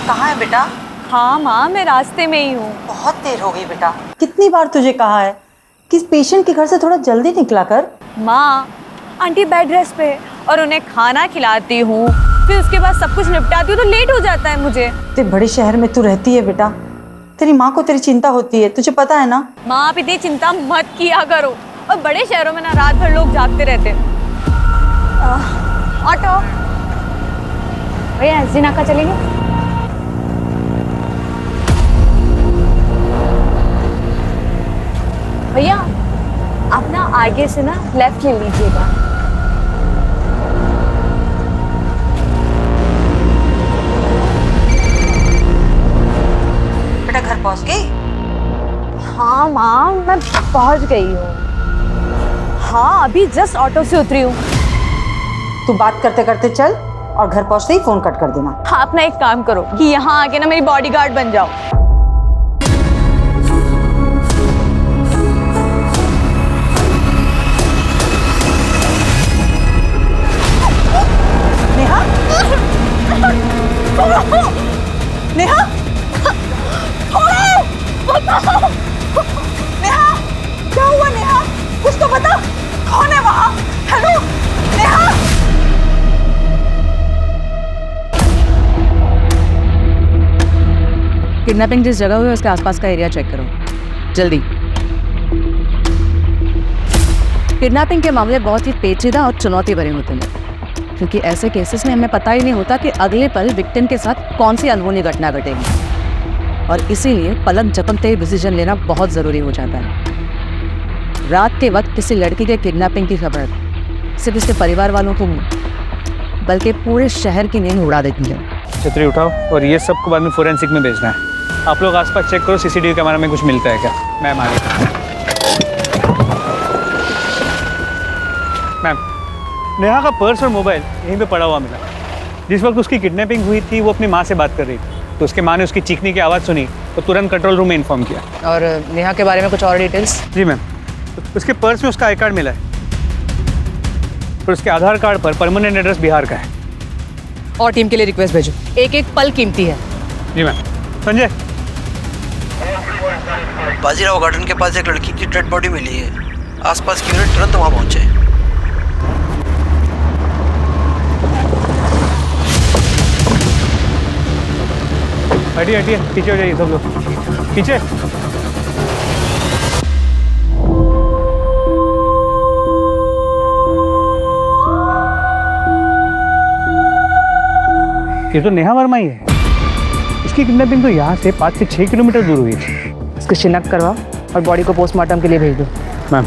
कहाँ है बेटा? हाँ माँ, मैं रास्ते में ही हूँ। बहुत देर हो गई बेटा। कितनी बार तुझे कहा है कि इस पेशेंट के घर से थोड़ा जल्दी निकला कर। माँ, आंटी बेड रेस्ट पे और उन्हें खाना खिलाती हूँ, फिर उसके बाद सब कुछ निपटाती हूँ तो लेट हो जाता है मुझे। इतने बड़े शहर में तू रहती है बेटा, तेरी माँ को तेरी चिंता होती है, तुझे पता है ना। माँ, आप इतनी चिंता मत किया करो। और बड़े शहरों में ना रात भर लोग जागते रहते हैं। ऑटो भैया, एसडी नाका चलेंगे? भैया आप ना आगे से ना लेफ्ट ले लीजिएगा। बेटा घर पहुंच गई? हाँ माँ, मैं पहुंच गई हूँ। हाँ, अभी जस्ट ऑटो से उतरी हूँ। तू बात करते करते चल और घर पहुंचते ही फोन कट कर देना। हाँ, अपना एक काम करो कि यहाँ आके ना मेरी बॉडीगार्ड बन जाओ। नेहा? नेहा? नेहा? क्या हुआ नेहा? कुछ तो बता, कौन है वहाँ? हेलो नेहा? किडनैपिंग जिस जगह हुई है उसके आसपास का एरिया चेक करो जल्दी। किडनैपिंग के मामले बहुत ही पेचीदा और चुनौती भरे होते हैं, क्योंकि ऐसे केसेस में हमें पता ही नहीं होता कि अगले पल विक्टिम के साथ कौन सी अनहोनी घटना घटेगी, और इसीलिए पलक झपकते ही डिसीजन लेना बहुत ज़रूरी हो जाता है। रात के वक्त किसी लड़की के किडनैपिंग की खबर सिर्फ उसके परिवार वालों को बल्कि पूरे शहर की नींद उड़ा देती है। छतरी उठाओ और ये सबको बाद में फोरेंसिक में भेजना है। आप लोग आसपास चेक करो, सीसीटीवी कैमरा में कुछ मिलता है क्या। मैम आ गई। मैम, नेहा का पर्स और मोबाइल यहीं पे पड़ा हुआ मिला। जिस वक्त उसकी किडनैपिंग हुई थी वो अपनी माँ से बात कर रही थी, तो उसके माँ ने उसकी चीखने की आवाज़ सुनी तो तुरंत कंट्रोल रूम में इन्फॉर्म किया। और नेहा के बारे में कुछ और डिटेल्स? जी मैम, उसके पर्स में उसका आई कार्ड मिला है और उसके आधार कार्ड पर परमानेंट एड्रेस बिहार का है। और टीम के लिए रिक्वेस्ट भेजो, एक एक पल कीमती है। जी मैम। संजय, बाजीराव गार्डन के पास एक लड़की की डेड बॉडी मिली है। आसपास की यूनिट तुरंत वहां पहुंचे। हटिए हटिए, पीछे हो जाइए सब लोग, पीछे। ये तो नेहा वर्मा ही है। इसकी किडनैपिंग तो यहाँ से 5 से 6 किलोमीटर दूर हुई थी। इसकी शिनाख्त करवाओ और बॉडी को पोस्टमार्टम के लिए भेज दो। मैम,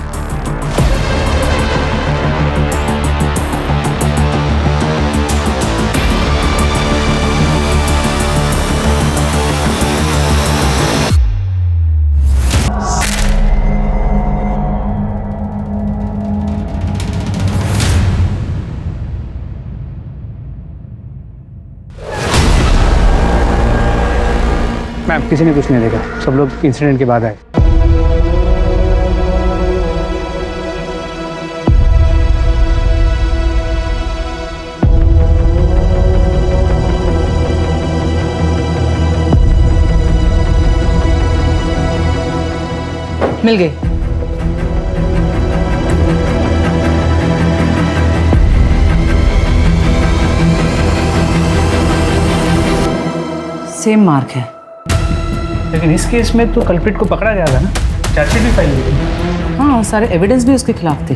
मैम किसी ने कुछ नहीं देखा, सब लोग इंसिडेंट के बाद आए। मिल गई। सेम मार्क है, लेकिन इस केस में तो कल्प्रिट को पकड़ा गया था ना, चार्जशीट भी फाइल हुई थी। हाँ, सारे एविडेंस भी उसके खिलाफ थे।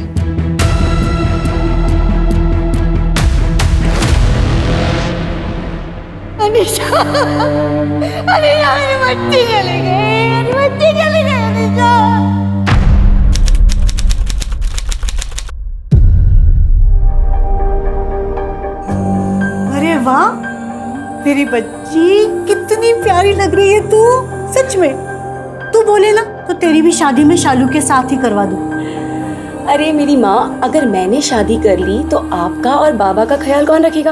अनीशा, अनीशा मेरी बच्ची चली गई, मेरी बच्ची चली गई अनीशा। अरे वाह, तेरी बच्ची कितनी प्यारी लग रही है तू। सच में तू बोले ना तो तेरी भी शादी में शालू के साथ ही करवा दूं। अरे मेरी माँ, अगर मैंने शादी कर ली तो आपका और बाबा का ख्याल कौन रखेगा?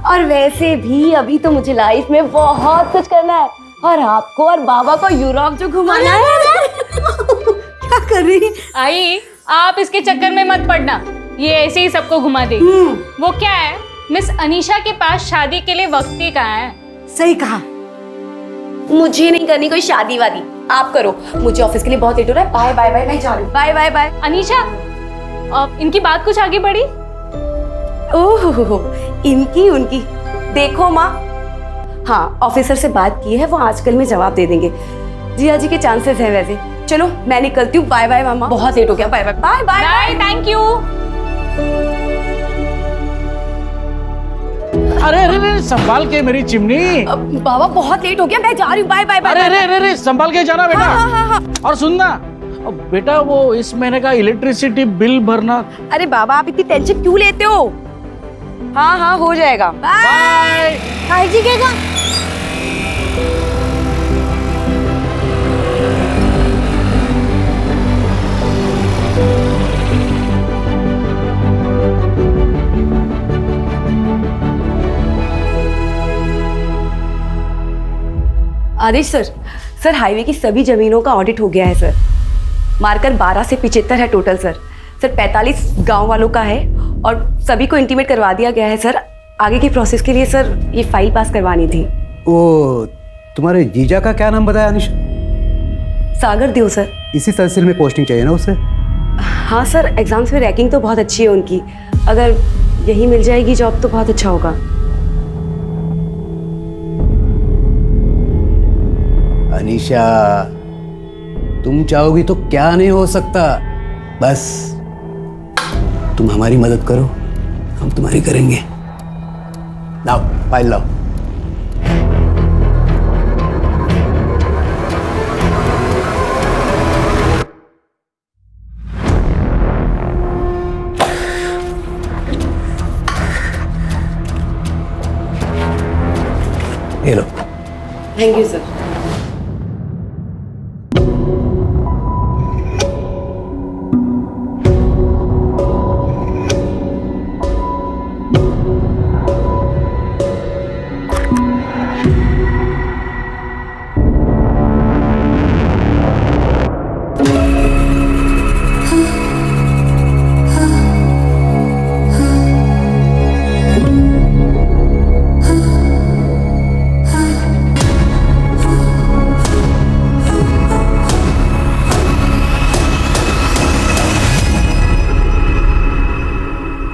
और वैसे भी अभी तो मुझे लाइफ में बहुत कुछ करना है, और आपको और बाबा को यूरोप जो घुमाना है। क्या कर रही है? आई, आप इसके चक्कर में मत पड़ना, ये ऐसे ही सबको घुमा देगी। वो क्या है, मिस अनीशा के पास शादी के लिए वक्त ही कहाँ है। सही कहा, मुझे नहीं करनी कोई शादी वादी, आप करो। मुझे ऑफिस के लिए बहुत लेट हो रहा है। बाय बाय बाय, मैं जा रही हूँ। Bye bye bye. अनीशा, इनकी बात कुछ आगे बढ़ी? ओह, इनकी उनकी देखो माँ। हाँ, ऑफिसर से बात की है, वो आजकल में जवाब दे देंगे। जिया जी के चांसेस हैं वैसे। चलो मैं निकलती हूँ। बाय बाय मामा, बहुत लेट हो गया। Bye bye bye bye bye, thank you. अरे अरे अरे संभाल के मेरी चिमनी। बाबा बहुत लेट हो गया, मैं जा रही हूँ। Bye bye bye. अरे अरे अरे अरे संभाल के जाना बेटा। हाँ, हाँ, हाँ। और सुनना बेटा, वो इस महीने का इलेक्ट्रिसिटी बिल भरना। अरे बाबा आप इतनी टेंशन क्यों लेते हो? हाँ हाँ हो जाएगा। बाय। काहे जी केगा? आदेश सर हाईवे की सभी जमीनों का ऑडिट हो गया है सर। मार्कर 12 से 75 है टोटल सर। 45 गांव वालों का है और सभी को इंटीमेट करवा दिया गया है सर। आगे की प्रोसेस के लिए सर ये फाइल पास करवानी थी। ओ, तुम्हारे जीजा का क्या नाम बताया अनिशा? सागर देव सर। इसी तहसील में पोस्टिंग चाहिए ना उसे? हाँ सर, एग्जाम्स में रैंकिंग तो बहुत अच्छी है उनकी। अगर यही मिल जाएगी जॉब तो बहुत अच्छा होगा। अनिशा, तुम चाहोगी तो क्या नहीं हो सकता। बस तुम हमारी मदद करो, हम तुम्हारी करेंगे। लाओ फाइल लाओ। ये लो। Thank you sir.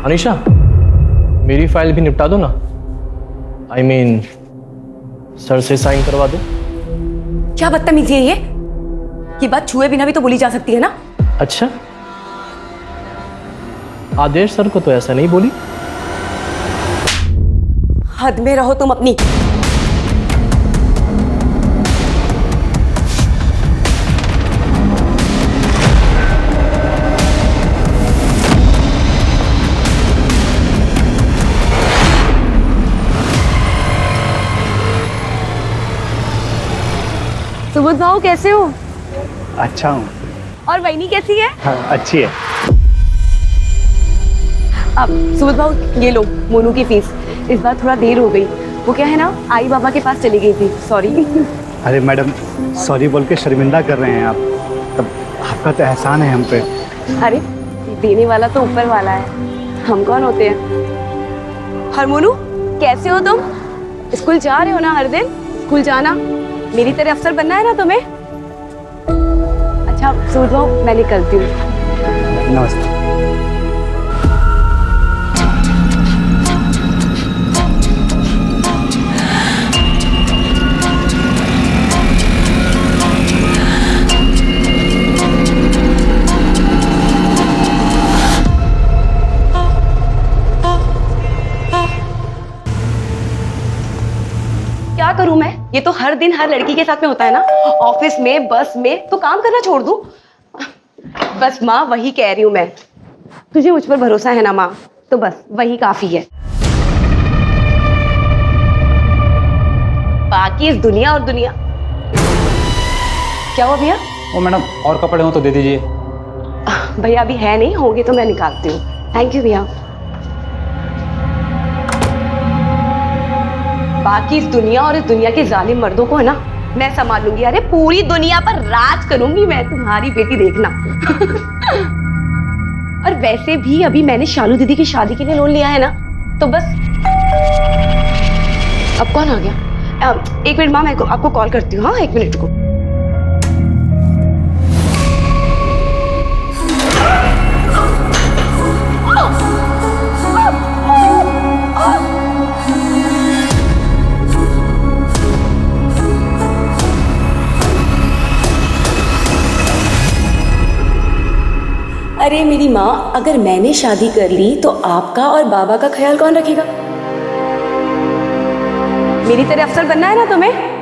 अनीशा, मेरी फाइल भी निपटा दो ना। I mean, सर से साइन करवा दो। क्या बदतमीजी है ये बात छुए बिना भी तो बोली जा सकती है ना। अच्छा, आदेश सर को तो ऐसा नहीं बोली। हद में रहो तुम अपनी। सुबोध भाऊ कैसे हो? अच्छा हूँ। और वैनी कैसी है? हाँ, अच्छी है। अब सुबोध भाऊ ये लो मोनू की फीस। इस बार थोड़ा देर हो गई, वो क्या है ना आई बाबा के पास चली गई थी। सॉरी। अरे मैडम, सॉरी बोल के शर्मिंदा कर रहे हैं आप। तब आपका तो एहसान है हम पे। अरे देने वाला तो ऊपर वाला है, हम कौन होते हैं। और मोनू कैसे हो तुम? स्कूल जा रहे हो ना हर दिन? स्कूल जाना, मेरी तरह अफसर बनना है ना तुम्हें। अच्छा सुबोध भाऊ मैं निकलती हूँ। नमस्ते। क्या करूं मैं? ये तो हर दिन हर लड़की के साथ में होता है ना। ऑफिस में, बस में, तो काम करना छोड़ दूं? बस माँ वही कह रही हूं मैं। तुझे मुझ पर भरोसा है ना माँ, तो बस वही काफी है। बाकी इस दुनिया और दुनिया। क्या हुआ भैया? ओ मैडम, और कपड़े हो तो दे दीजिए। भैया अभी है नहीं, होंगे तो मैं निकालती हूँ। थैंक यू भैया। बाकी इस दुनिया और इस दुनिया के जालिम मर्दों को है ना मैं संभाल लूंगी। अरे पूरी दुनिया पर राज करूंगी मैं, तुम्हारी बेटी देखना। और वैसे भी अभी मैंने शालू दीदी की शादी के लिए लोन लिया है ना, तो बस। अब कौन आ गया? एक मिनट माँ, मैं आपको कॉल करती हूँ। हाँ, एक मिनट को। अरे मेरी माँ, अगर मैंने शादी कर ली तो आपका और बाबा का ख्याल कौन रखेगा? मेरी तरह अफसर बनना है ना तुम्हें?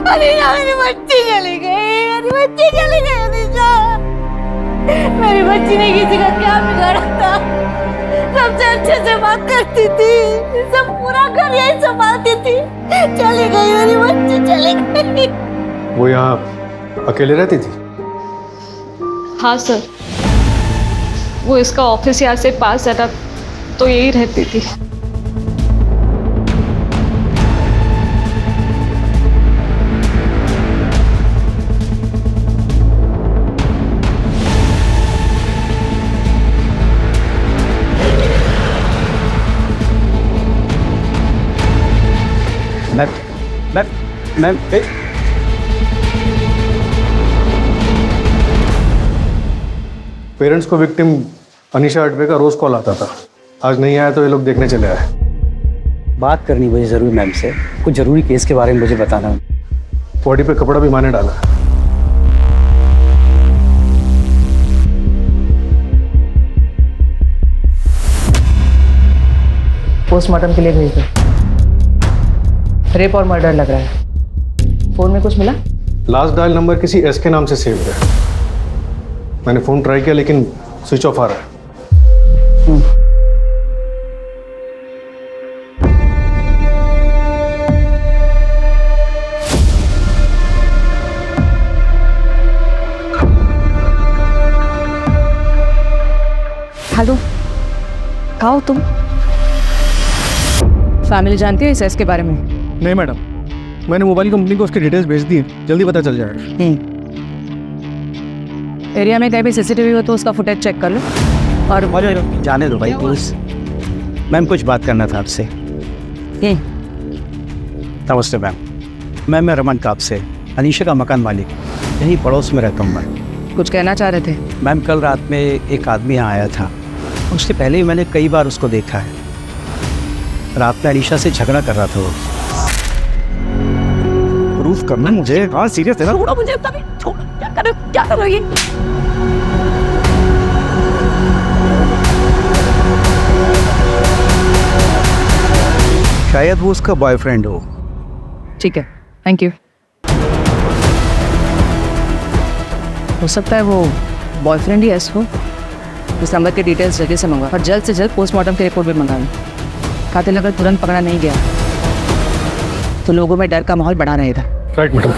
अनीशा, मेरी बच्ची चली गई, मेरी बच्ची चली गई अनीशा। मेरी बच्ची ने किसी का क्या बिगाड़ा था? सबसे अच्छे से बात करती थी, सब पूरा घर यही संभालती थी। चली गई मेरी बच्ची, चली गई। वो यहाँ अकेले रहती थी? हाँ सर, वो इसका ऑफिस यहाँ से पास है ना, तो यही रहती थी। मैम पेरेंट्स को विक्टिम अनीशा अडवे का रोज कॉल आता था। आज नहीं आया तो ये लोग देखने चले आए। बात करनी मुझे ज़रूर मैम से, कुछ ज़रूरी केस के बारे में मुझे बताना। बॉडी पे कपड़ा भी माने डाला। पोस्टमार्टम के लिए भेज दो। रेप और मर्डर लग रहा है। फोन में कुछ मिला? लास्ट डायल नंबर किसी एस के नाम से सेव है। मैंने फोन ट्राई किया लेकिन स्विच ऑफ आ रहा है। हेलो, कहाँ हो तुम? फैमिली जानती है इस एस के बारे में? नहीं मैडम, मैंने मोबाइल कंपनी को उसकी डिटेल्स भेज दी हैं, जल्दी पता चल जाएगा। एरिया में कहीं भी सीसीटीवी हो तो उसका फुटेज चेक कर लो। और जाने दो भाई प्लीज, मैम कुछ बात करना था आपसे। नमस्ते मैम, मैं रमन काप से, अनीशा का मकान मालिक, यहीं पड़ोस में रहता हूँ मैं। कुछ कहना चाह रहे थे? मैम कल रात में एक आदमी यहाँ आया था, उससे पहले ही मैंने कई बार उसको देखा है। रात में अनीशा से झगड़ा कर रहा था वो। प्रूफ करना मुझे। हाँ सीरियस है ना? छोड़ो मुझे, तभी छोड़ो। क्या करो ये? शायद वो उसका बॉयफ्रेंड हो। ठीक है, थैंक यू। हो सकता है वो बॉयफ्रेंड ही एस हो। इस नंबर के डिटेल्स जल्दी से मंगवा और जल्द से जल्द पोस्टमार्टम की रिपोर्ट भी मंगा लो। कातिल अगर तुरंत पकड़ा नहीं गया तो लोगों में डर का माहौल बना रहेगा। Right madam.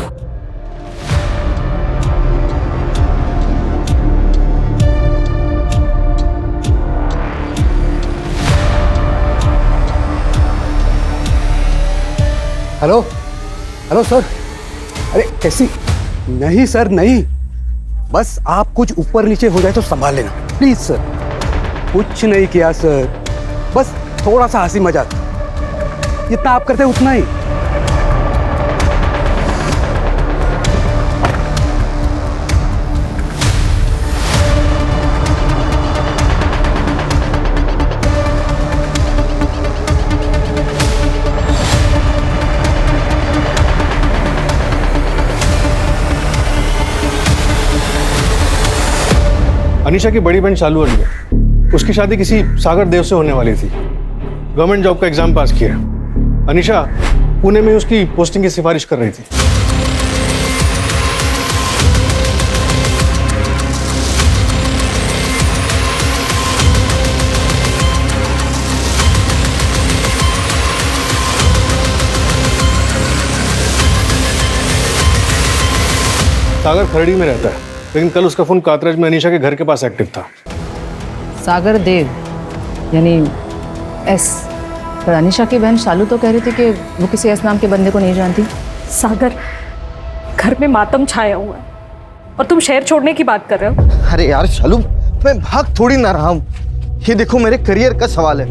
Hello hello sir. अरे कैसी? नहीं सर नहीं, बस आप कुछ ऊपर नीचे हो जाए तो संभाल लेना प्लीज सर। कुछ नहीं किया सर, बस थोड़ा सा हंसी मजाक, जितना आप करते उतना ही। अनीशा की बड़ी बहन शालू अली है, उसकी शादी किसी सागर देव से होने वाली थी। गवर्नमेंट जॉब का एग्जाम पास किया। अनीशा पुणे में उसकी पोस्टिंग की सिफारिश कर रही थी। सागर खरड़ी में रहता है, लेकिन कल उसका फोन कातराज में अनीशा के घर के पास एक्टिव था। सागर देव यानी एस। पर अनीशा की बहन शालू तो कह रही थी कि वो किसी एस नाम के बंदे को नहीं जानती। सागर, घर में मातम छाया हुआ है और तुम शहर छोड़ने की बात कर रहे हो। अरे यार शालू, मैं भाग थोड़ी ना रहा हूँ। ये देखो मेरे करियर का सवाल है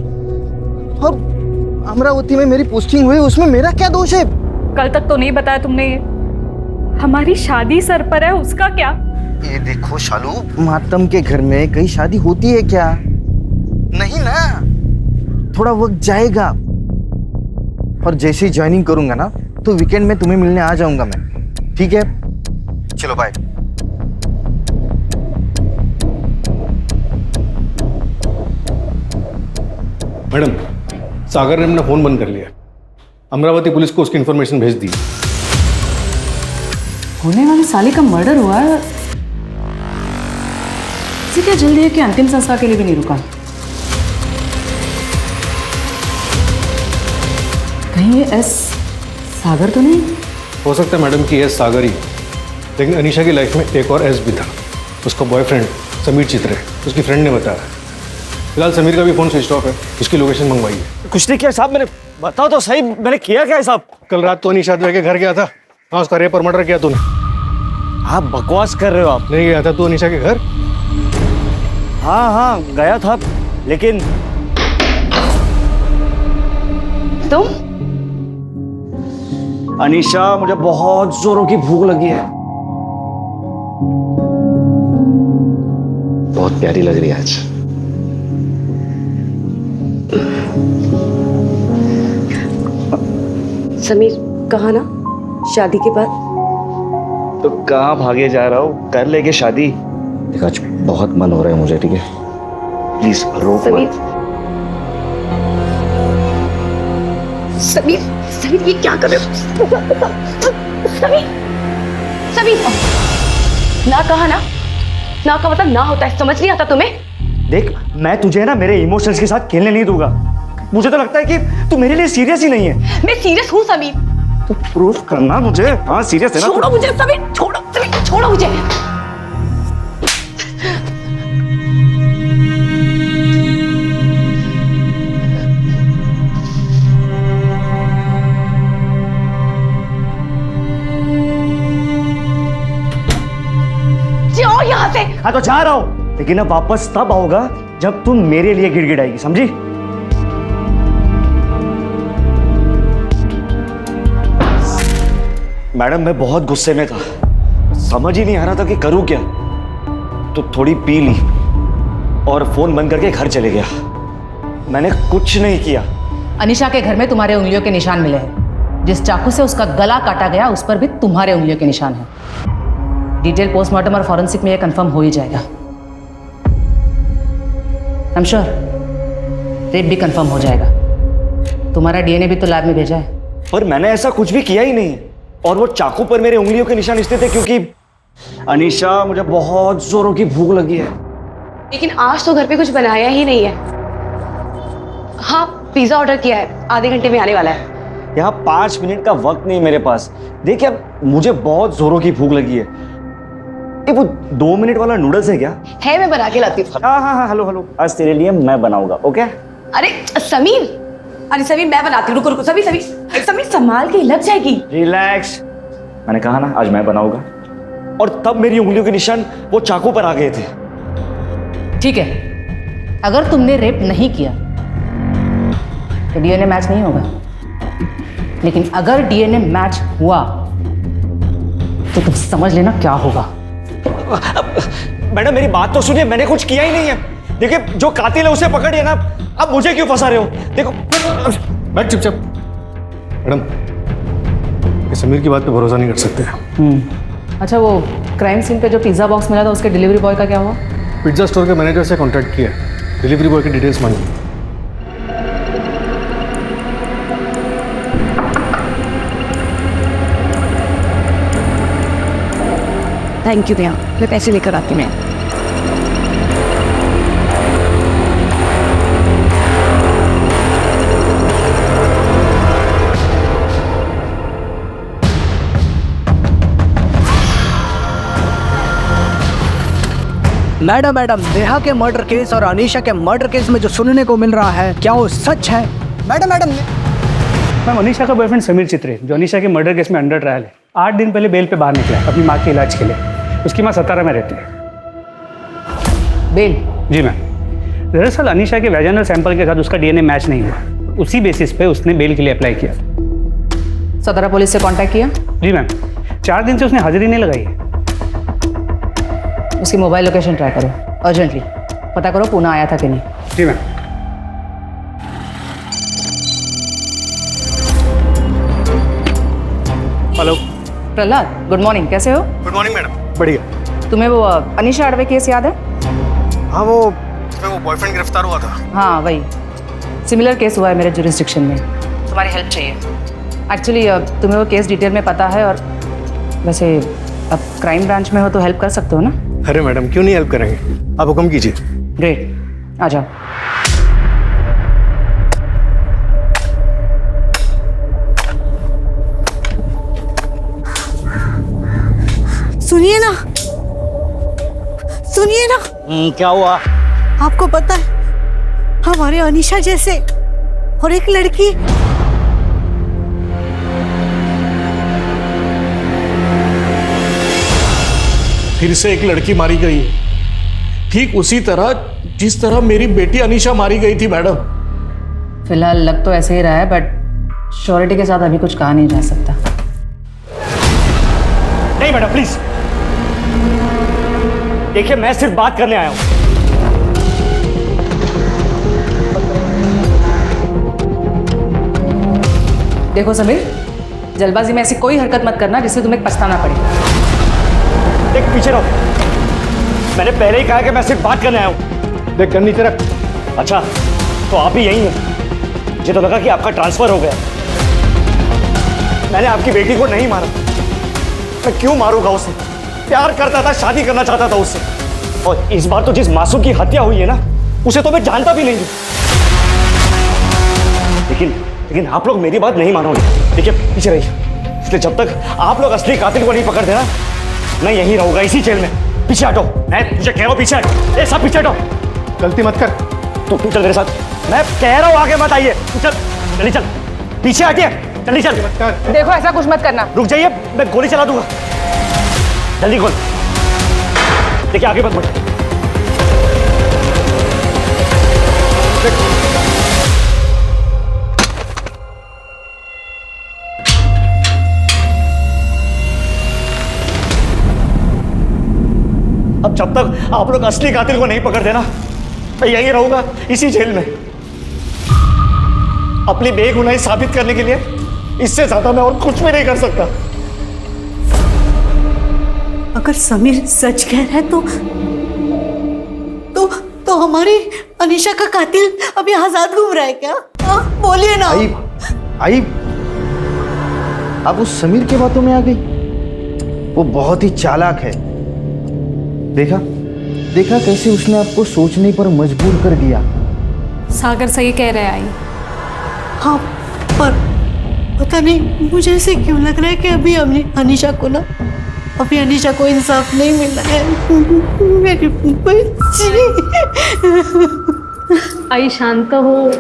और अमरावती में मेरी पोस्टिंग हुई, उसमें मेरा क्या दोष है? कल तक तो नहीं बताया तुमने ये। हमारी शादी सर पर है, उसका क्या? ये देखो शालू, मातम के घर में कहीं शादी होती है क्या? नहीं ना, थोड़ा वक्त जाएगा और जैसे ही ज्वाइनिंग करूंगा ना तो वीकेंड में तुम्हें मिलने आ जाऊंगा मैं, ठीक है? चलो बाय। मैडम, सागर ने अपना फोन बंद कर लिया। अमरावती पुलिस को उसकी इन्फॉर्मेशन भेज दी। होने वाली साली का मर्डर हुआ है, इसी क्या जल्दी है कि अंतिम संस्कार के लिए भी नहीं रुका? कहीं ये एस सागर तो नहीं? हो सकता है मैडम कि एस सागर ही, लेकिन अनीशा की लाइफ में एक और एस भी था। उसका बॉयफ्रेंड समीर चित्रे, उसकी फ्रेंड ने बताया। फिलहाल समीर का भी फोन स्विच ऑफ है, उसकी लोकेशन मंगवाई है। कुछ नहीं किया साहब, मैंने बताओ तो सही, मैंने किया क्या है साहब? कल रात तो अनीशा के घर गया था। हाँ, उसका रेप और मर्डर किया तूने। आप बकवास कर रहे हो। आप नहीं गया था तू अनीशा के घर? हाँ गया था, लेकिन तुम? अनीशा, मुझे बहुत जोरों की भूख लगी है। बहुत प्यारी लग रही है आज। समीर, कहा ना शादी के बाद? तो कहाँ भागे जा रहा हूँ, कर लेंगे शादी। देखो आज बहुत मन हो रहा है मुझे, ठीक है? प्लीज रोक मत। समीर, समीर ये क्या कर रहे हो? समीर, समीर, ना कहा ना, ना का मतलब ना होता है, समझ नहीं आता तुम्हें? देख, मैं तुझे ना मेरे इमोशंस के साथ खेलने नहीं दूंगा। मुझे तो लगता है कि तू मेरे लिए सीरियस ही नहीं है। मैं सीरियस हूँ समीर। तो प्रूफ करना मुझे। हाँ सीरियस है ना? छोड़ो मुझे समीर, छोड़ो समीर, छोड़ो मुझे। जाओ यहाँ से। हाँ तो जा रहा हूँ, लेकिन अब वापस तब आओगा जब तुम मेरे लिए गिड़गिड़ाएगी, समझी? मैडम, मैं बहुत गुस्से में था, समझ ही नहीं आ रहा था कि करूं क्या। तो थोड़ी पी ली और फोन बंद करके घर चले गया। मैंने कुछ नहीं किया। अनीशा के घर में तुम्हारे उंगलियों के निशान मिले हैं। जिस चाकू से उसका गला काटा गया उस पर भी तुम्हारे उंगलियों के निशान हैं। डिटेल पोस्टमार्टम और फॉरेंसिक में यह कंफर्म हो ही जाएगा। आई एम श्योर रेप भी कंफर्म हो जाएगा। तुम्हारा डीएनए भी तो लैब में भेजा है। पर मैंने ऐसा कुछ भी किया ही नहीं। और वो चाकू पर मेरे उंगलियों के निशान इसलिए थे क्योंकि अनीशा, मुझे बहुत जोरों की भूख लगी है। लेकिन आज तो घर पे कुछ बनाया ही नहीं है। हाँ, पिज्जा ऑर्डर किया है, आधे घंटे में आने वाला है। यहाँ 5 मिनट का वक्त नहीं मेरे पास। देखिए, अब मुझे बहुत जोरों की भूख लगी है। ये वो 2 मिनट वाला नूडल्स है क्या? है, मैं बना के लाती हूँ। हाँ, हेलो, आज तेरे लिए मैं बनाऊंगा, ओके? अरे समीर, मैं बनाती हूँ। रुको समीर संभाल के, लग जाएगी। रिलैक्स, मैंने कहा ना आज मैं बनाऊंगा। और तब मेरी उंगलियों के निशान वो चाकू पर आ गए थे। ठीक है, अगर तुमने रेप नहीं किया तो डीएनए मैच नहीं होगा, लेकिन अगर डीएनए मैच हुआ तो तुम समझ लेना क्या होगा। मैडम, मेरी बात तो सुनिए, मैंने कुछ किया ही नहीं है। देखिए, जो कातिल है उसे पकड़िए ना। अब मुझे क्यों फंसा रहे हो? देखो, बैठ चुपचाप। मैडम, ये समीर की बात पे भरोसा नहीं कर सकते। अच्छा, वो क्राइम सीन पे जो पिज्जा बॉक्स मिला था उसके डिलीवरी बॉय का क्या हुआ? पिज्जा स्टोर के मैनेजर से कांटेक्ट किया, डिलीवरी बॉय की डिटेल्स मांगी। थैंक यू भैया, मैं पैसे लेकर आती हूँ। मैडम नेहा के मर्डर केस और अनीशा के मर्डर केस में जो सुनने को मिल रहा है, क्या वो सच है? मैडम मैम, अनीशा का बॉयफ्रेंड समीर चित्रे, जो अनीशा के मर्डर केस में अंडर ट्रायल है, 8 दिन पहले बेल पे बाहर निकला है अपनी माँ के इलाज के लिए। उसकी माँ 17 में रहती है। बेल? जी मैम। दरअसल अनीशा के वैजाइनल सैंपल के साथ उसका डीएनए मैच नहीं हुआ। उसी बेसिस पे उसने बेल के लिए अप्लाई किया। 17 पुलिस से कांटेक्ट किया? जी मैम। 4 दिन से उसने हाजिरी नहीं लगाई है। उसकी मोबाइल लोकेशन ट्राई करो अर्जेंटली, पता करो पुणे आया था कि नहीं। जी ma'am. Hello Prahlad, good morning, कैसे हो? Good morning madam. बढ़िया। तुम्हें वो अनीशा अडवे केस याद है? हाँ, वो उसमें वो बॉयफ्रेंड गिरफ्तार हुआ था। हाँ वही, सिमिलर केस हुआ है मेरे जुरिस्डिक्शन में। तुम्हारी हेल्प चाहिए। एक्चुअली तुम्हें वो केस डिटेल में पता है, और वैसे अब क्राइम ब्रांच में हो तो हेल्प कर सकते हो ना? अरे मैडम, क्यों नहीं हेल्प करेंगे, आप हुक्म कीजिए। ग्रेट, आ जाओ। सुनिए ना, क्या हुआ? आपको पता है हमारे अनीशा जैसे और एक लड़की फिर से एक लड़की मारी गई है, ठीक उसी तरह जिस तरह मेरी बेटी अनीशा मारी गई थी मैडम। फिलहाल लग तो ऐसे ही रहा है, बट श्योरिटी के साथ अभी कुछ कहा नहीं जा सकता। नहीं मैडम, प्लीज देखिए, मैं सिर्फ बात करने आया हूं। देखो समीर, जल्दबाजी में ऐसी कोई हरकत मत करना जिससे तुम्हें पछताना पड़े। देख पीछे रहो, मैंने पहले ही कहा कि मैं सिर्फ बात करने आया हूं। देख गन नीचे रख। अच्छा, तो आप ही यही हैं? मुझे तो लगा कि आपका ट्रांसफर हो गया। मैंने आपकी बेटी को नहीं मारा। मैं क्यों मारूंगा उसे? प्यार करता था, शादी करना चाहता था उससे। और इस बार तो जिस मासूम की हत्या हुई है ना, उसे तो मैं जानता भी नहीं हूं। लेकिन आप लोग मेरी बात नहीं मानोगे। देखिए पीछे रहिए, इसलिए जब तक आप लोग असली कातिल को नहीं पकड़ देना, मैं यहीं रहूंगा इसी जेल में। पीछे हटो, मैं तुझे कह रहा हूं पीछे हट। ए सब पीछे हटो, गलती मत कर। तू चल मेरे साथ, मैं कह रहा हूं आगे मत आइए। तू चल, जल्दी चल, पीछे हटिए, जल्दी चल। देखो ऐसा कुछ मत करना। रुक जाइए, मैं गोली चला दूंगा। जल्दी खोल। देखिए आगे मत बढ़। अब जब तक आप लोग असली कातिल को नहीं पकड़ देना, मैं यहीं रहूंगा इसी जेल में। अपनी बेगुनाही साबित करने के लिए इससे ज्यादा मैं और कुछ भी नहीं कर सकता। अगर समीर सच कह रहा है तो हमारी अनीशा का कातिल अभी आजाद घूम रहा है क्या? बोलिए ना। आई आप उस समीर के बातों में आ गई। वो बहुत ही चालाक है। देखा कैसे उसने आपको सोचने पर मजबूर कर दिया। सागर सही कह रहे हैं आई। हाँ, पर पता नहीं मुझे ऐसे क्यों लग रहा है कि अभी अनीशा को इंसाफ नहीं मिला है। मेरी बच्ची। आई शांत हो।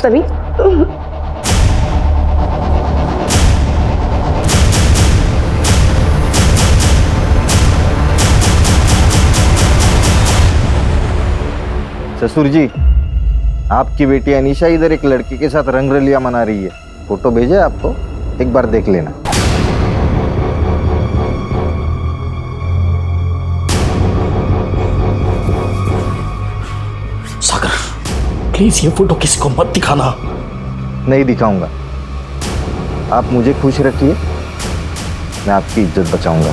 सभी ससुर जी, आपकी बेटी अनीशा इधर एक लड़के के साथ रंगरलिया मना रही है। फोटो भेजे आपको, एक बार देख लेना। सागर प्लीज ये फोटो किसी को मत दिखाना। नहीं दिखाऊंगा। आप मुझे खुश रखिए, मैं आपकी इज्जत बचाऊंगा।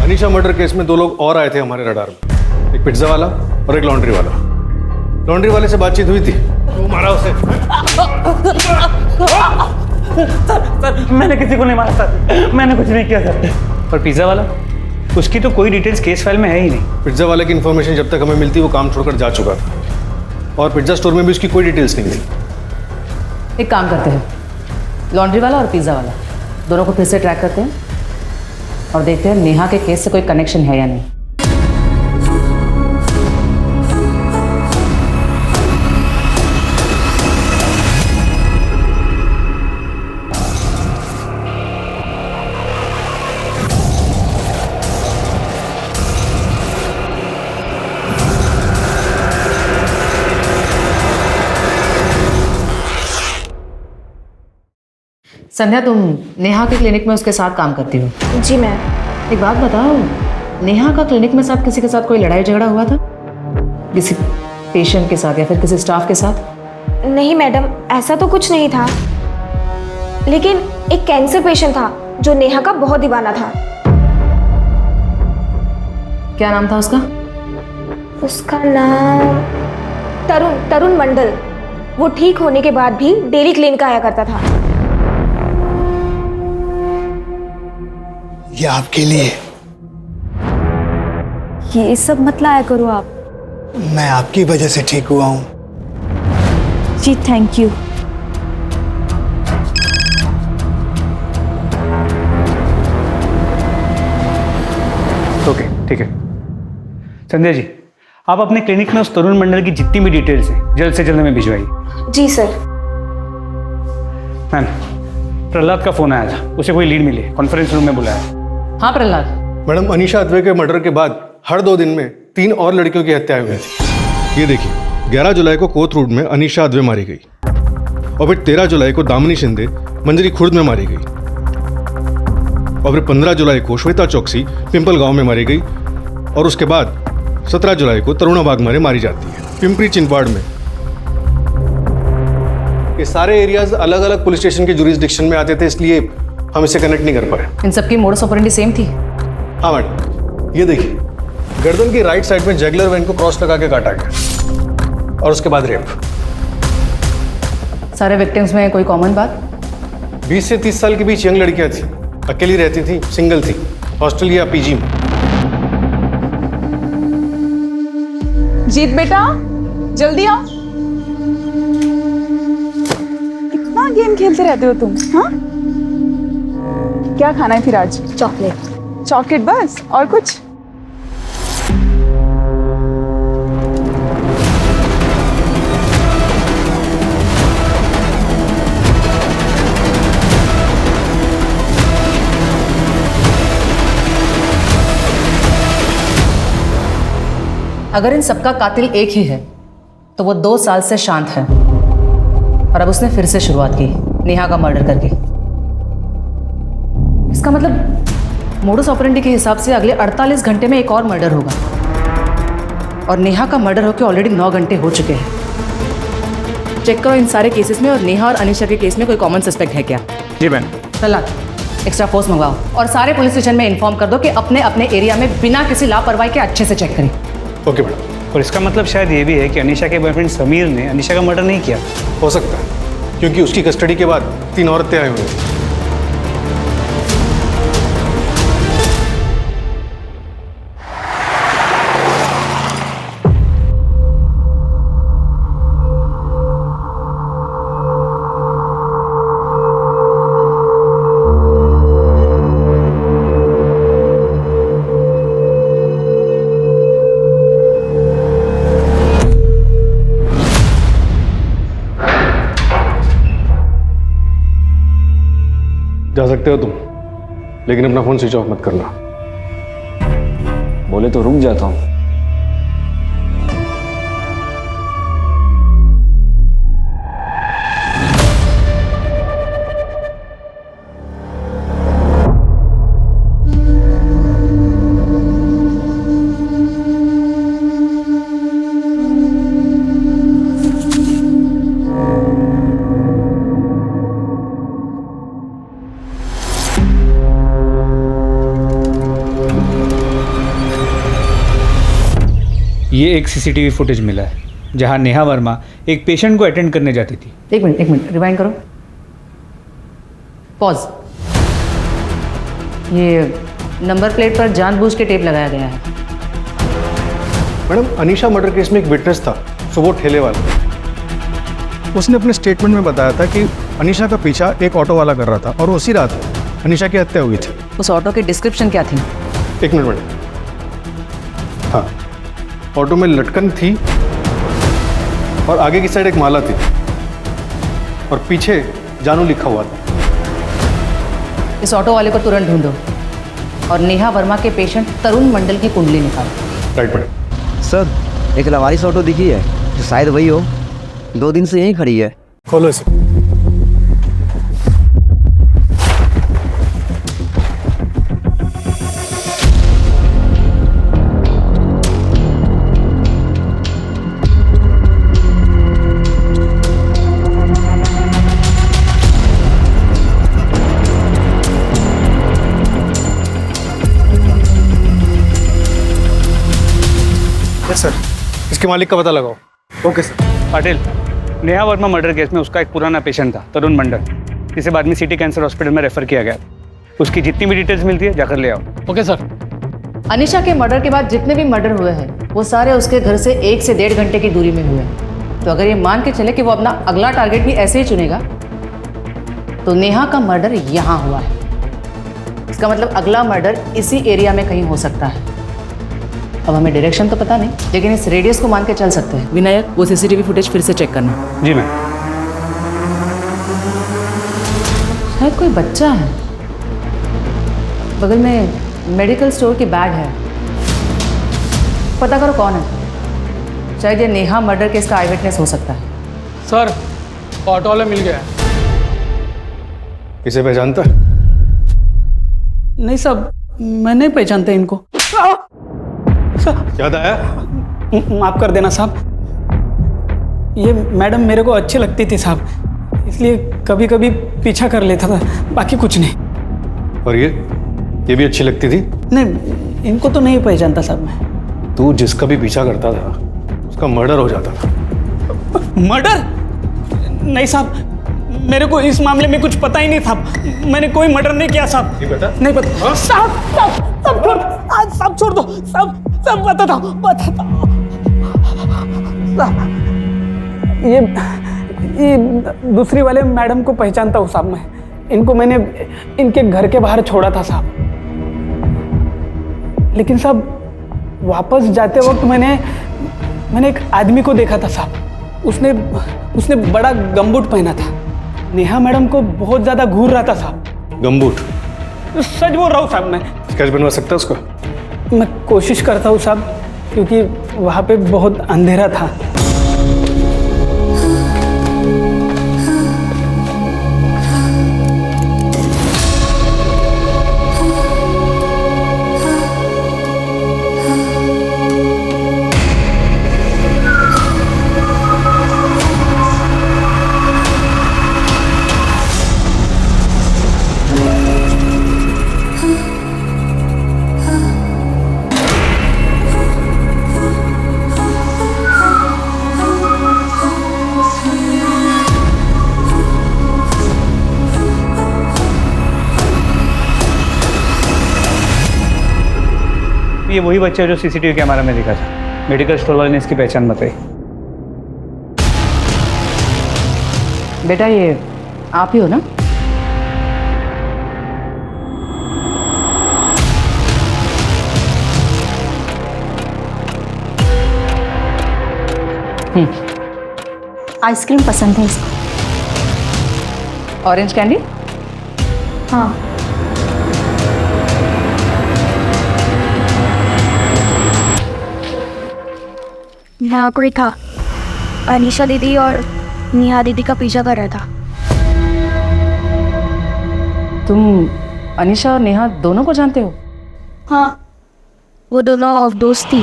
अनीशा मर्डर केस में 2 लोग और आए थे हमारे रडार में, एक पिज्जा वाला और एक लॉन्ड्री वाला। लॉन्ड्री वाले से बातचीत हुई थी, वो मारा उसे। सर मैंने किसी को नहीं मारा सर, मैंने कुछ नहीं किया सर। और पिज्जा वाला, उसकी तो कोई डिटेल्स केस फाइल में है ही नहीं। पिज्जा वाले की इन्फॉर्मेशन जब तक हमें मिलती वो काम छोड़कर जा चुका था, और पिज्जा स्टोर में भी उसकी कोई डिटेल्स नहीं थी। एक काम करते हैं, लॉन्ड्री वाला और पिज़्ज़ा वाला दोनों को फिर से ट्रैक करते हैं और देखते हैं नेहा के केस से कोई कनेक्शन है या नहीं। संध्या, तुम नेहा के क्लिनिक में उसके साथ काम करती हो? जी मैम। एक बात बताओ, नेहा का क्लिनिक में साथ किसी के साथ कोई लड़ाई झगड़ा हुआ था? किसी पेशेंट के साथ या फिर किसी स्टाफ के साथ? नहीं मैडम, ऐसा तो कुछ नहीं था, लेकिन एक कैंसर पेशेंट था जो नेहा का बहुत दीवाना था। क्या नाम था उसका? उसका नाम तरुण मंडल। वो ठीक होने के बाद भी डेली क्लिनिक आया करता था। ये आपके लिए। ये सब मत लाया करो आप। मैं आपकी वजह से ठीक हुआ हूँ। जी थैंक यू। ओके ठीक है। संध्या जी, आप अपने क्लिनिक में उस तरुण मंडल की जितनी भी डिटेल्स हैं जल्द से जल्द हमें भिजवाइए। जी सर। मैम, प्रहलाद का फोन आया था, उसे कोई लीड मिली, कॉन्फ्रेंस रूम में बुलाया। हाँ प्रहलाद। मैडम, अनीशा अद्वै के मर्डर के बाद हर 2 दिन में 3 और लड़कियों की हत्या हुई थी। ये देखिए, 11 जुलाई को कोथ में अनीशा अद्वै मारी गई, और फिर 13 जुलाई को दामिनी शिंदे मंजरी खुर्द में मारी गई, और फिर 15 जुलाई को श्वेता चौकसी पिंपल गांव में मारी गई, और उसके बाद 17 जुलाई को तरुणा बागमारे मारी जाती है पिंपरी चिंचवाड़ में। ये सारे एरियाज अलग अलग पुलिस स्टेशन के जुरिस्डिक्शन में आते थे, इसलिए हम इसे कनेक्ट नहीं कर पाए। इन सबकी मोडस ऑपरेंडी सेम थी? हाँ मैडम, ये देखिए, गर्दन की राइट साइड में जगलर वेन को क्रॉस लगा के काटा गया, और उसके बाद रेप। सारे विक्टिम्स में कोई कॉमन बात? 20 से 30 साल के बीच यंग लड़कियां थी, अकेली रहती थी, सिंगल थी, हॉस्टल या पीजी में। जीत बेटा, जल्दी आओ। कितना गेम खेलते रहते हो तुम? हाँ, क्या खाना है फिर आज? चॉकलेट। चॉकलेट बस, और कुछ? अगर इन सबका कातिल एक ही है तो वो 2 साल से शांत है, और अब उसने फिर से शुरुआत की नेहा का मर्डर करके। इसका मतलब मोडस ऑपरेंडी के हिसाब से अगले 48 घंटे में एक और मर्डर होगा, और नेहा का मर्डर होकर ऑलरेडी 9 घंटे हो चुके हैं। चेक करो इन सारे केसेस में और नेहा और अनीशा के केस में कोई कॉमन सस्पेक्ट है क्या? जी मैम। प्रहलाद, एक्स्ट्रा फोर्स मंगवाओ और सारे पुलिस स्टेशन में इन्फॉर्म कर दो कि अपने अपने एरिया में बिना किसी लापरवाही के अच्छे से चेक करें। Okay madam. और इसका मतलब शायद ये भी है कि अनीशा के बॉयफ्रेंड समीर ने अनीशा का मर्डर नहीं किया। हो सकता है, क्योंकि उसकी कस्टडी के बाद 3 और हत्याएं हुई थी। जा सकते हो तुम, लेकिन अपना फोन स्विच ऑफ मत करना। बोले तो रुक जाता हूँ। ये एक सीसीटीवी फुटेज मिला है जहां नेहा वर्मा एक पेशेंट को अटेंड करने जाती थी। एक मिनट रिवाइंड करो, पॉज। ये नंबर प्लेट पर जानबूझ के टेप लगाया गया है। मैडम, अनीशा मर्डर केस में एक विटनेस था, सो वो ठेले वाला। उसने अपने स्टेटमेंट में बताया था कि अनीशा का पीछा एक ऑटो वाला कर रहा था और उसी रात अनीशा की हत्या हुई थी। उस ऑटो की डिस्क्रिप्शन क्या थी? एक मिनट मैडम। हाँ, ऑटो में लटकन थी और आगे की साइड एक माला थी और पीछे जानू लिखा हुआ था। इस ऑटो वाले को तुरंत ढूंढो और नेहा वर्मा के पेशेंट तरुण मंडल की कुंडली निकालो। Right madam. सर, एक लवारिस ऑटो दिखी है, जो शायद वही हो, 2 दिन से यहीं खड़ी है। खोलो इसे। सर, इसके मालिक का पता लगाओ। Okay sir. Patil, Neha Verma murder case में उसका एक पुराना पेशेंट था तरुण मंडल, जिसे बाद में सिटी कैंसर हॉस्पिटल में रेफर किया गया। उसकी जितनी भी डिटेल्स मिलती है जाकर ले आओ। Okay sir. अनीशा के मर्डर के बाद जितने भी मर्डर हुए हैं वो सारे उसके घर से 1 से 1.5 घंटे की दूरी में हुए हैं। तो अगर ये मान के चले कि वो अपना अगला टारगेट भी ऐसे ही चुनेगा तो नेहा का मर्डर यहाँ हुआ है। इसका मतलब अगला मर्डर इसी एरिया में कहीं हो सकता है। अब हमें डायरेक्शन तो पता नहीं, लेकिन इस रेडियस को मान के चल सकते हैं। विनायक, वो सीसीटीवी फुटेज फिर से चेक करना। जी मैम। शायद कोई बच्चा है। बगल में मेडिकल स्टोर की बैग है। पता करो कौन है। शायद ये नेहा मर्डर केस का आई विटनेस हो सकता है। सर, ऑटो वाला मिल गया। इसे पहचानता? नहीं साहब, मैं नहीं पहचानता इनको। याद आया? माफ कर देना साहब, ये मैडम मेरे को अच्छी लगती थी साहब, इसलिए कभी कभी पीछा कर लेता था, बाकी कुछ नहीं। और ये भी अच्छी लगती थी? नहीं, इनको तो नहीं पहचानता साहब मैं। तू जिसका भी पीछा करता था उसका मर्डर हो जाता था। मर्डर? नहीं साहब, मेरे को इस मामले में कुछ पता ही नहीं था। मैंने कोई मर्डर नहीं किया साहब। नहीं पता? नहीं पता। साहब सब छोड़ दो, सब बताता हूँ। ये दूसरी वाले मैडम को पहचानता हूँ साहब मैं। इनको मैंने इनके घर के बाहर छोड़ा था साहब, लेकिन साहब वापस जाते वक्त मैंने एक आदमी को देखा था साहब। उसने बड़ा गमबूट पहना था। नेहा मैडम को बहुत ज्यादा घूर रहा था साहब। गमबूट? सच बोल रहा हूँ साहब मैं। स्केच बनवा सकता है उसका? मैं कोशिश करता हूँ साहब, क्योंकि वहाँ पे बहुत अंधेरा था। ये वही बच्चा है जो सीसीटीवी कैमरा में दिखा था। मेडिकल स्टोर वाले ने इसकी पहचान बताई। बेटा, ये आप ही हो ना? आइसक्रीम पसंद है इसको। Orange candy? हाँ। यहाँ कोई था, अनीशा दीदी और नेहा दीदी का पीछा कर रहा था। तुम अनीशा और नेहा दोनों को जानते हो? हाँ, वो दोनों ऑफ दोस्त थी।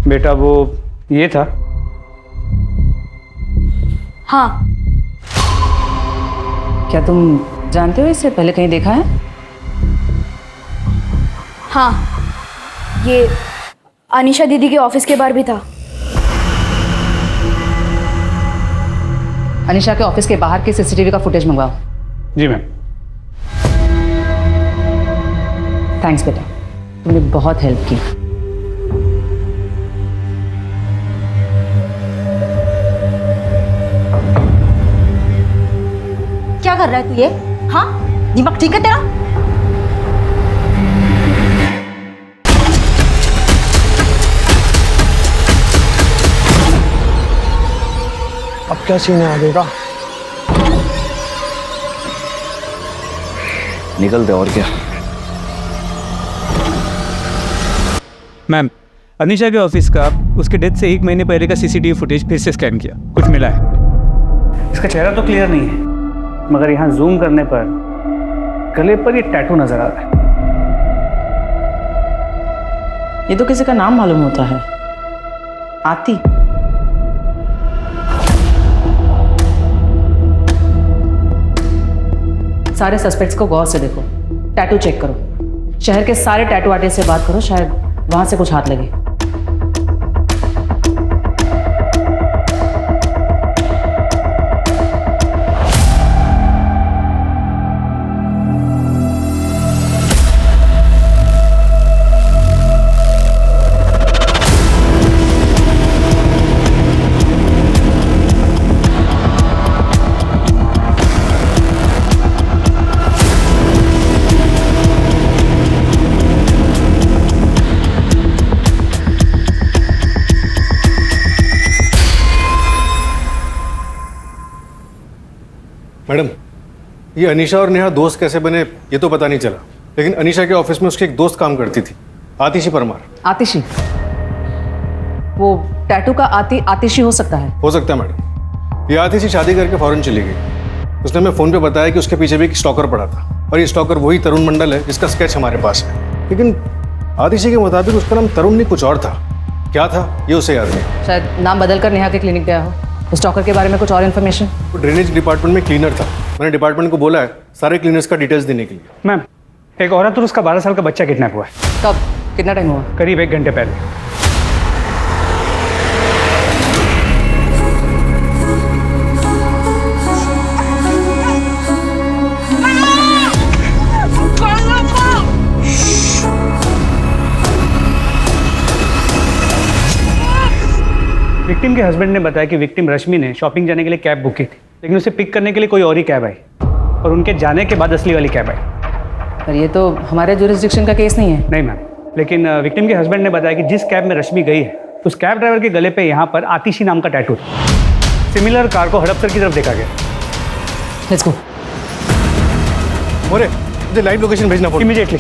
बेटा, वो ये था। हाँ। क्या तुम जानते हो इससे पहले कहीं देखा है? हाँ, ये अनीशा दीदी के ऑफिस के बाहर भी था। अनीशा के ऑफिस के बाहर के सीसीटीवी का फुटेज मंगवाओ। जी मैम। थैंक्स बेटा, तुमने बहुत हेल्प की। क्या कर रहा है तू ये? हाँ, दिमाग ठीक है तेरा? अब क्या सीन है आगे का? निकलते और क्या। मैम, अनीशा के ऑफिस का उसके डेथ से 1 महीने पहले का सीसीटीवी फुटेज फिर से स्कैन किया, कुछ मिला है। इसका चेहरा तो क्लियर नहीं है, मगर यहाँ जूम करने पर गले पर ये टैटू नजर आ रहा है। ये तो किसी का नाम मालूम होता है, आती। सारे सस्पेक्ट्स को गौर से देखो, टैटू चेक करो, शहर के सारे टैटू आर्टिस्ट से बात करो, शायद वहां से कुछ हाथ लगे। मैडम, ये अनीशा और नेहा दोस्त कैसे बने ये तो पता नहीं चला, लेकिन अनीशा के ऑफिस में उसकी एक दोस्त काम करती थी, आतिशी परमार। आतिशी? वो टैटू का आतिशी हो सकता है? हो सकता है मैडम। ये आतिशी शादी करके फौरन चली गई। उसने हमें फोन पे बताया कि उसके पीछे भी एक स्टॉकर पड़ा था, और ये स्टॉकर वही तरुण मंडल है जिसका स्केच हमारे पास है। लेकिन आतिशी के मुताबिक उसका नाम तरुण नहीं कुछ और था। क्या था ये उसे याद नहीं। शायद नाम बदलकर नेहा के क्लिनिक गया हो। स्टॉकर के बारे में कुछ और इन्फॉर्मेशन? वो ड्रेनेज डिपार्टमेंट में क्लीनर था। मैंने डिपार्टमेंट को बोला है सारे क्लीनर्स का डिटेल्स देने के लिए। मैम, एक औरत और उसका 12 साल का बच्चा किडनैप हुआ है। कब? कितना टाइम हुआ? करीब 1 घंटे पहले। विक्टिम के हस्बैंड ने बताया कि विक्टिम रश्मि ने शॉपिंग जाने के लिए कैब बुक की थी, लेकिन उसे पिक करने के लिए कोई और ही कैब आई, और उनके जाने के बाद असली वाली कैब आई। पर ये तो हमारे जुरिस्डिक्शन का केस नहीं है। नहीं मैम, लेकिन विक्टिम के हस्बैंड ने बताया कि जिस कैब में रश्मि गई है उस कैब ड्राइवर के गले पे यहाँ पर आतिशी नाम का टैटू था। सिमिलर कार को हड़पसर की तरफ देखा गया। Let's go. मोरे, मुझे लाइव लोकेशन भेजना पड़ेगा इमीडिएटली।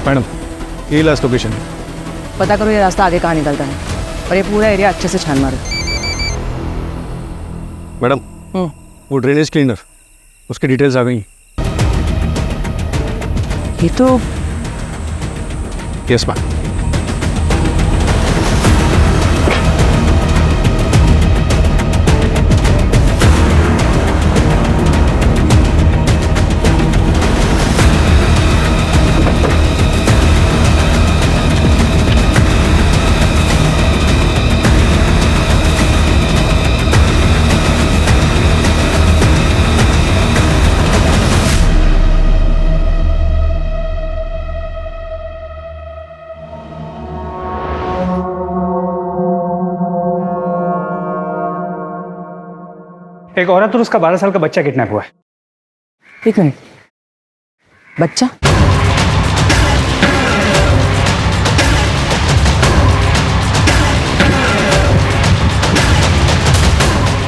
मैडम, ये लास्ट लोकेशन है। पता करो ये रास्ता आगे कहाँ निकलता है, और ये पूरा एरिया अच्छे से छान मारो। मैडम, वो ड्रेनेज क्लीनर, उसकी डिटेल्स आ गई। ये तो यस मैम। एक औरत और उसका 12 साल का बच्चा किडनैप हुआ है। एक मिनट, बच्चा?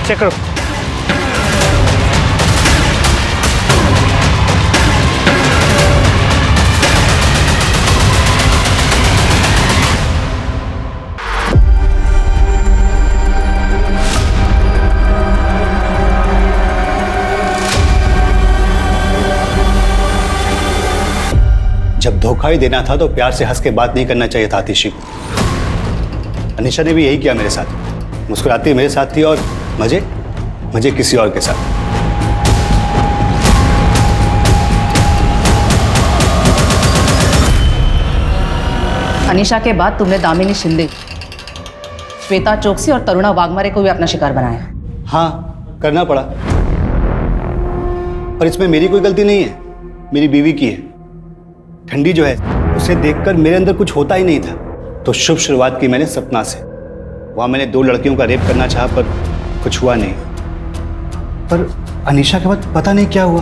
चेक करो। जब धोखा ही देना था तो प्यार से हंस के बात नहीं करना चाहिए था आतिशी को। अनीशा ने भी यही किया मेरे साथ, मुस्कुराती मेरे साथ थी और मजे मजे किसी और के साथ। अनीशा के बाद तुमने दामिनी शिंदे, श्वेता चौकसी और तरुणा वाघमारे को भी अपना शिकार बनाया। हाँ, करना पड़ा, पर इसमें मेरी कोई गलती नहीं है, मेरी बीवी की है। ठंडी जो है उसे देखकर मेरे अंदर कुछ होता ही नहीं था, तो शुभ शुरुआत की मैंने सपना से। वहां मैंने 2 लड़कियों का रेप करना चाहा पर कुछ हुआ नहीं। पर अनीशा के बाद पता नहीं क्या हुआ,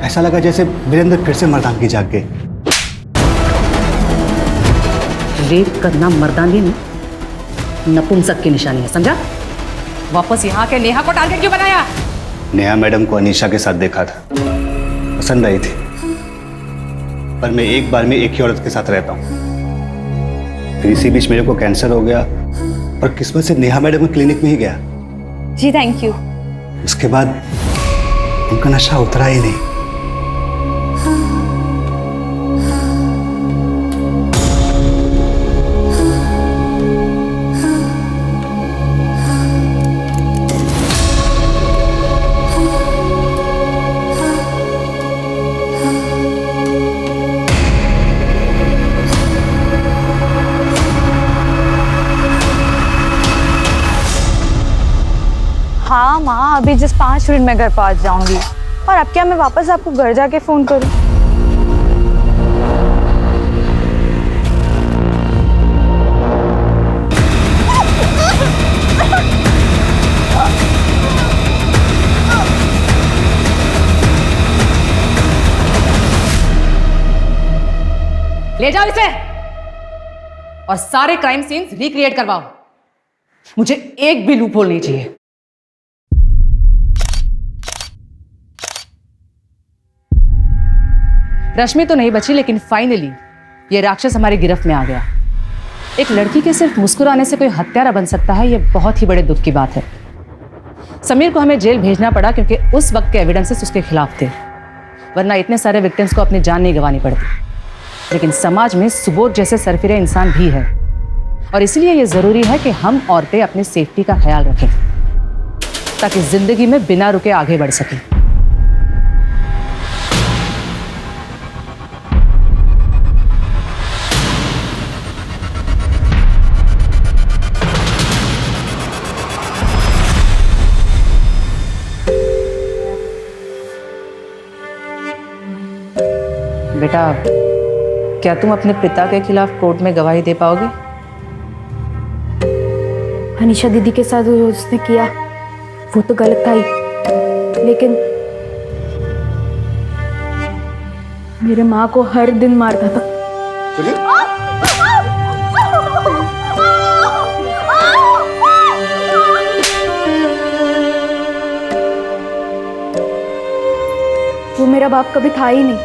ऐसा लगा जैसे मेरे अंदर फिर से मर्दानगी जाग गई। रेप करना मर्दानगी नहीं, नपुंसक की निशानी है, समझा? वापस यहाँ के नेहा को टारगेट क्यों बनाया? नेहा मैडम को अनीशा के साथ देखा था, पसंद आई थी, पर मैं एक बार में एक ही औरत के साथ रहता हूँ। फिर इसी बीच मेरे को कैंसर हो गया और किस्मत से नेहा मैडम के क्लिनिक में ही गया। जी थैंक यू। उसके बाद उनका नशा उतरा ही नहीं। हाँ माँ, अभी जिस 5 मिनट में घर पहुँच जाऊंगी। और अब क्या मैं वापस आपको घर जाके फोन करूँ? ले जाओ इसे और सारे क्राइम सीन्स रिक्रिएट करवाओ। मुझे एक भी लूपहोल नहीं चाहिए। रश्मि तो नहीं बची, लेकिन फाइनली ये राक्षस हमारी गिरफ्त में आ गया। एक लड़की के सिर्फ मुस्कुराने से कोई हत्यारा बन सकता है, ये बहुत ही बड़े दुख की बात है। समीर को हमें जेल भेजना पड़ा क्योंकि उस वक्त के एविडेंसेस उसके खिलाफ थे, वरना इतने सारे विक्टिम्स को अपनी जान नहीं गंवानी पड़ती। लेकिन समाज में सुबोध जैसे सरफिरे इंसान भी है, और इसलिए ये जरूरी है कि हम औरतें अपनी सेफ्टी का ख्याल रखें ताकि जिंदगी में बिना रुके आगे बढ़ सकें। बेटा, क्या तुम अपने पिता के खिलाफ कोर्ट में गवाही दे पाओगे? अनीशा दीदी के साथ जो उसने किया वो तो गलत था ही, लेकिन मेरे माँ को हर दिन मारता था। वो मेरा बाप कभी था ही नहीं,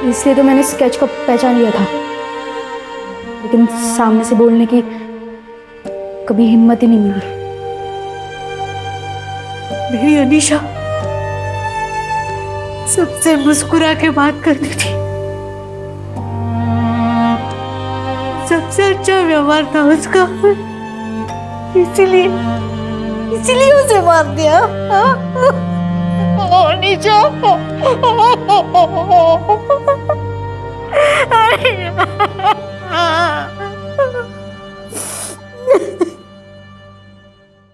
इसलिए तो मैंने स्केच को पहचान लिया था, लेकिन सामने से बोलने की कभी हिम्मत ही नहीं मिली। मेरी अनीशा सबसे मुस्कुरा के बात करती थी, सबसे अच्छा व्यवहार था उसका, इसीलिए उसे मार दिया। अनीशा,